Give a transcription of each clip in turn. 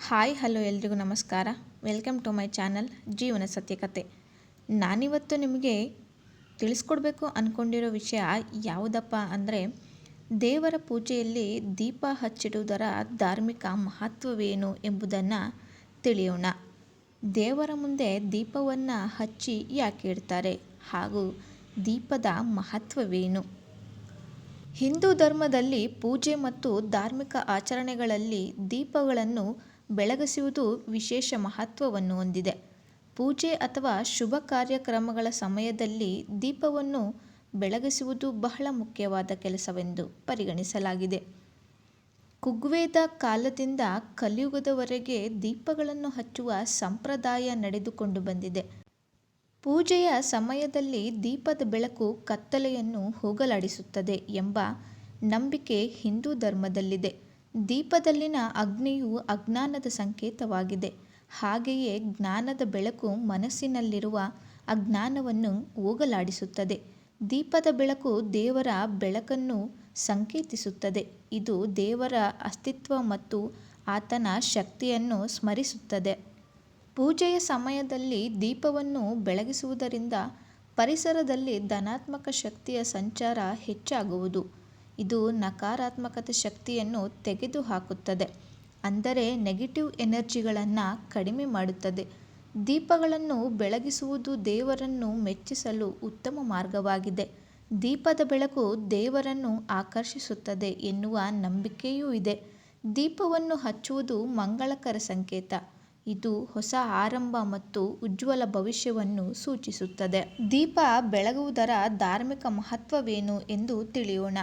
Hi hello ಎಲ್ರಿಗೂ ನಮಸ್ಕಾರ. Welcome to my channel ಜೀವನ ಸತ್ಯಕತೆ. ನಾನಿವತ್ತು ನಿಮಗೆ ತಿಳಿಸ್ಕೊಡ್ಬೇಕು ಅಂದ್ಕೊಂಡಿರೋ ವಿಷಯ ಯಾವುದಪ್ಪ ಅಂದರೆ, ದೇವರ ಪೂಜೆಯಲ್ಲಿ ದೀಪ ಹಚ್ಚಿಡುವುದರ ಧಾರ್ಮಿಕ ಮಹತ್ವವೇನು ಎಂಬುದನ್ನು ತಿಳಿಯೋಣ. ದೇವರ ಮುಂದೆ ದೀಪವನ್ನು ಹಚ್ಚಿ ಯಾಕೆ ಇಡ್ತಾರೆ ಹಾಗೂ ದೀಪದ ಮಹತ್ವವೇನು? ಹಿಂದೂ ಧರ್ಮದಲ್ಲಿ ಪೂಜೆ ಮತ್ತು ಧಾರ್ಮಿಕ ಆಚರಣೆಗಳಲ್ಲಿ ದೀಪಗಳನ್ನು ಬೆಳಗಿಸುವುದು ವಿಶೇಷ ಮಹತ್ವವನ್ನು ಹೊಂದಿದೆ. ಪೂಜೆ ಅಥವಾ ಶುಭ ಕಾರ್ಯಕ್ರಮಗಳ ಸಮಯದಲ್ಲಿ ದೀಪವನ್ನು ಬೆಳಗಿಸುವುದು ಬಹಳ ಮುಖ್ಯವಾದ ಕೆಲಸವೆಂದು ಪರಿಗಣಿಸಲಾಗಿದೆ. ಋಗ್ವೇದ ಕಾಲದಿಂದ ಕಲಿಯುಗದವರೆಗೆ ದೀಪಗಳನ್ನು ಹಚ್ಚುವ ಸಂಪ್ರದಾಯ ನಡೆದುಕೊಂಡು ಬಂದಿದೆ. ಪೂಜೆಯ ಸಮಯದಲ್ಲಿ ದೀಪದ ಬೆಳಕು ಕತ್ತಲೆಯನ್ನು ಹೋಗಲಾಡಿಸುತ್ತದೆ ಎಂಬ ನಂಬಿಕೆ ಹಿಂದೂ ಧರ್ಮದಲ್ಲಿದೆ. ದೀಪದಲ್ಲಿನ ಅಗ್ನಿಯು ಅಜ್ಞಾನದ ಸಂಕೇತವಾಗಿದೆ. ಹಾಗೆಯೇ ಜ್ಞಾನದ ಬೆಳಕು ಮನಸ್ಸಿನಲ್ಲಿರುವ ಅಜ್ಞಾನವನ್ನು ಹೋಗಲಾಡಿಸುತ್ತದೆ. ದೀಪದ ಬೆಳಕು ದೇವರ ಬೆಳಕನ್ನು ಸಂಕೇತಿಸುತ್ತದೆ. ಇದು ದೇವರ ಅಸ್ತಿತ್ವ ಮತ್ತು ಆತನ ಶಕ್ತಿಯನ್ನು ಸ್ಮರಿಸುತ್ತದೆ. ಪೂಜೆಯ ಸಮಯದಲ್ಲಿ ದೀಪವನ್ನು ಬೆಳಗಿಸುವುದರಿಂದ ಪರಿಸರದಲ್ಲಿ ಧನಾತ್ಮಕ ಶಕ್ತಿಯ ಸಂಚಾರ ಹೆಚ್ಚಾಗುವುದು. ಇದು ನಕಾರಾತ್ಮಕ ಶಕ್ತಿಯನ್ನು ತೆಗೆದುಹಾಕುತ್ತದೆ, ಅಂದರೆ ನೆಗೆಟಿವ್ ಎನರ್ಜಿಗಳನ್ನು ಕಡಿಮೆ ಮಾಡುತ್ತದೆ. ದೀಪಗಳನ್ನು ಬೆಳಗಿಸುವುದು ದೇವರನ್ನು ಮೆಚ್ಚಿಸಲು ಉತ್ತಮ ಮಾರ್ಗವಾಗಿದೆ. ದೀಪದ ಬೆಳಕು ದೇವರನ್ನು ಆಕರ್ಷಿಸುತ್ತದೆ ಎನ್ನುವ ನಂಬಿಕೆಯೂ ಇದೆ. ದೀಪವನ್ನು ಹಚ್ಚುವುದು ಮಂಗಳಕರ ಸಂಕೇತ. ಇದು ಹೊಸ ಆರಂಭ ಮತ್ತು ಉಜ್ವಲ ಭವಿಷ್ಯವನ್ನು ಸೂಚಿಸುತ್ತದೆ. ದೀಪ ಬೆಳಗುವುದರ ಧಾರ್ಮಿಕ ಮಹತ್ವವೇನು ಎಂದು ತಿಳಿಯೋಣ.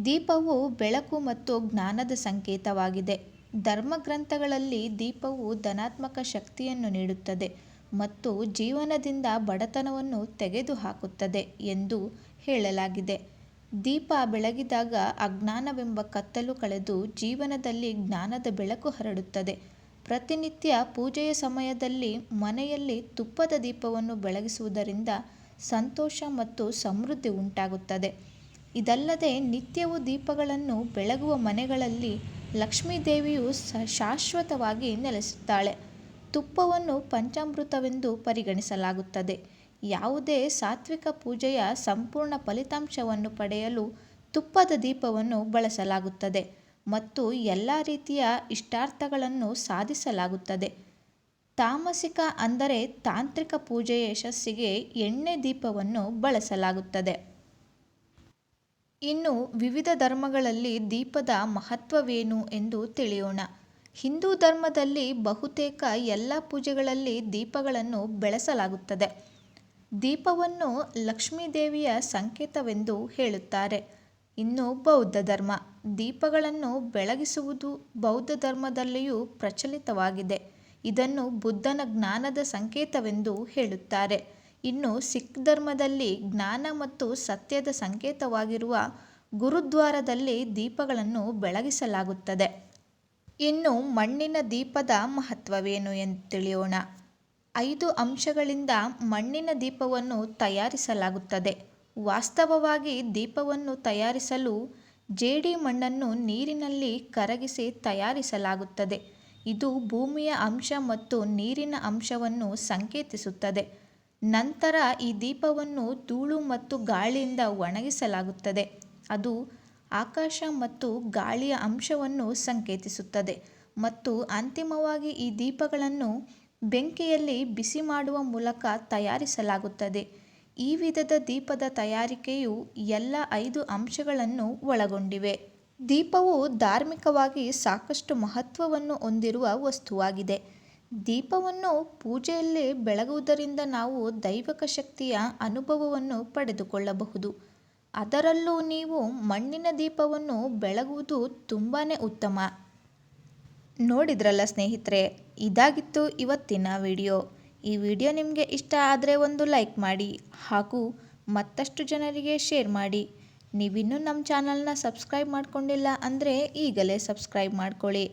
ದೀಪವು ಬೆಳಕು ಮತ್ತು ಜ್ಞಾನದ ಸಂಕೇತವಾಗಿದೆ. ಧರ್ಮಗ್ರಂಥಗಳಲ್ಲಿ ದೀಪವು ಧನಾತ್ಮಕ ಶಕ್ತಿಯನ್ನು ನೀಡುತ್ತದೆ ಮತ್ತು ಜೀವನದಿಂದ ಬಡತನವನ್ನು ತೆಗೆದುಹಾಕುತ್ತದೆ ಎಂದು ಹೇಳಲಾಗಿದೆ. ದೀಪ ಬೆಳಗಿದಾಗ ಅಜ್ಞಾನವೆಂಬ ಕತ್ತಲು ಕಳೆದು ಜೀವನದಲ್ಲಿ ಜ್ಞಾನದ ಬೆಳಕು ಹರಡುತ್ತದೆ. ಪ್ರತಿನಿತ್ಯ ಪೂಜೆಯ ಸಮಯದಲ್ಲಿ ಮನೆಯಲ್ಲಿ ತುಪ್ಪದ ದೀಪವನ್ನು ಬೆಳಗಿಸುವುದರಿಂದ ಸಂತೋಷ ಮತ್ತು ಸಮೃದ್ಧಿ ಉಂಟಾಗುತ್ತದೆ. ಇದಲ್ಲದೆ ನಿತ್ಯವೂ ದೀಪಗಳನ್ನು ಬೆಳಗುವ ಮನೆಗಳಲ್ಲಿ ಲಕ್ಷ್ಮೀದೇವಿಯು ಶಾಶ್ವತವಾಗಿ ನೆಲೆಸುತ್ತಾಳೆ. ತುಪ್ಪವನ್ನು ಪಂಚಾಮೃತವೆಂದು ಪರಿಗಣಿಸಲಾಗುತ್ತದೆ. ಯಾವುದೇ ಸಾತ್ವಿಕ ಪೂಜೆಯ ಸಂಪೂರ್ಣ ಫಲಿತಾಂಶವನ್ನು ಪಡೆಯಲು ತುಪ್ಪದ ದೀಪವನ್ನು ಬಳಸಲಾಗುತ್ತದೆ ಮತ್ತು ಎಲ್ಲ ರೀತಿಯ ಇಷ್ಟಾರ್ಥಗಳನ್ನು ಸಾಧಿಸಲಾಗುತ್ತದೆ. ತಾಮಸಿಕ ಅಂದರೆ ತಾಂತ್ರಿಕ ಪೂಜೆಯ ಯಶಸ್ಸಿಗೆ ಎಣ್ಣೆ ದೀಪವನ್ನು ಬಳಸಲಾಗುತ್ತದೆ. ಇನ್ನು ವಿವಿಧ ಧರ್ಮಗಳಲ್ಲಿ ದೀಪದ ಮಹತ್ವವೇನು ಎಂದು ತಿಳಿಯೋಣ. ಹಿಂದೂ ಧರ್ಮದಲ್ಲಿ ಬಹುತೇಕ ಎಲ್ಲ ಪೂಜೆಗಳಲ್ಲಿ ದೀಪಗಳನ್ನು ಬೆಳಸಲಾಗುತ್ತದೆ. ದೀಪವನ್ನು ಲಕ್ಷ್ಮೀದೇವಿಯ ಸಂಕೇತವೆಂದು ಹೇಳುತ್ತಾರೆ. ಇನ್ನು ಬೌದ್ಧ ಧರ್ಮ ದೀಪಗಳನ್ನು ಬೆಳಗಿಸುವುದು ಬೌದ್ಧ ಧರ್ಮದಲ್ಲಿಯೂ ಪ್ರಚಲಿತವಾಗಿದೆ. ಇದನ್ನು ಬುದ್ಧನ ಜ್ಞಾನದ ಸಂಕೇತವೆಂದು ಹೇಳುತ್ತಾರೆ. ಇನ್ನು ಸಿಖ್ ಧರ್ಮದಲ್ಲಿ ಜ್ಞಾನ ಮತ್ತು ಸತ್ಯದ ಸಂಕೇತವಾಗಿರುವ ಗುರುದ್ವಾರದಲ್ಲಿ ದೀಪಗಳನ್ನು ಬೆಳಗಿಸಲಾಗುತ್ತದೆ. ಇನ್ನು ಮಣ್ಣಿನ ದೀಪದ ಮಹತ್ವವೇನು ಎಂದು ತಿಳಿಯೋಣ. 5 ಅಂಶಗಳಿಂದ ಮಣ್ಣಿನ ದೀಪವನ್ನು ತಯಾರಿಸಲಾಗುತ್ತದೆ. ವಾಸ್ತವವಾಗಿ ದೀಪವನ್ನು ತಯಾರಿಸಲು ಜೇಡಿ ಮಣ್ಣನ್ನು ನೀರಿನಲ್ಲಿ ಕರಗಿಸಿ ತಯಾರಿಸಲಾಗುತ್ತದೆ. ಇದು ಭೂಮಿಯ ಅಂಶ ಮತ್ತು ನೀರಿನ ಅಂಶವನ್ನು ಸಂಕೇತಿಸುತ್ತದೆ. ನಂತರ ಈ ದೀಪವನ್ನು ಧೂಳು ಮತ್ತು ಗಾಳಿಯಿಂದ ಒಣಗಿಸಲಾಗುತ್ತದೆ. ಅದು ಆಕಾಶ ಮತ್ತು ಗಾಳಿಯ ಅಂಶವನ್ನು ಸಂಕೇತಿಸುತ್ತದೆ. ಮತ್ತು ಅಂತಿಮವಾಗಿ ಈ ದೀಪಗಳನ್ನು ಬೆಂಕಿಯಲ್ಲಿ ಬಿಸಿ ಮಾಡುವ ಮೂಲಕ ತಯಾರಿಸಲಾಗುತ್ತದೆ. ಈ ವಿಧದ ದೀಪದ ತಯಾರಿಕೆಯು ಎಲ್ಲ 5 ಅಂಶಗಳನ್ನು ಒಳಗೊಂಡಿವೆ. ದೀಪವು ಧಾರ್ಮಿಕವಾಗಿ ಸಾಕಷ್ಟು ಮಹತ್ವವನ್ನು ಹೊಂದಿರುವ ವಸ್ತುವಾಗಿದೆ. ದೀಪವನ್ನು ಪೂಜೆಯಲ್ಲಿ ಬೆಳಗುವುದರಿಂದ ನಾವು ದೈವಿಕ ಶಕ್ತಿಯ ಅನುಭವವನ್ನು ಪಡೆದುಕೊಳ್ಳಬಹುದು. ಅದರಲ್ಲೂ ನೀವು ಮಣ್ಣಿನ ದೀಪವನ್ನು ಬೆಳಗುವುದು ತುಂಬಾ ಉತ್ತಮ. ನೋಡಿದ್ರಲ್ಲ ಸ್ನೇಹಿತರೆ, ಇದಾಗಿತ್ತು ಇವತ್ತಿನ ವಿಡಿಯೋ. ಈ ವಿಡಿಯೋ ನಿಮಗೆ ಇಷ್ಟ ಆದರೆ ಒಂದು ಲೈಕ್ ಮಾಡಿ ಹಾಗೂ ಮತ್ತಷ್ಟು ಜನರಿಗೆ ಶೇರ್ ಮಾಡಿ. ನೀವಿನ್ನೂ ನಮ್ಮ ಚಾನಲ್ನ ಸಬ್ಸ್ಕ್ರೈಬ್ ಮಾಡ್ಕೊಂಡಿಲ್ಲ ಅಂದರೆ ಈಗಲೇ ಸಬ್ಸ್ಕ್ರೈಬ್ ಮಾಡ್ಕೊಳ್ಳಿ.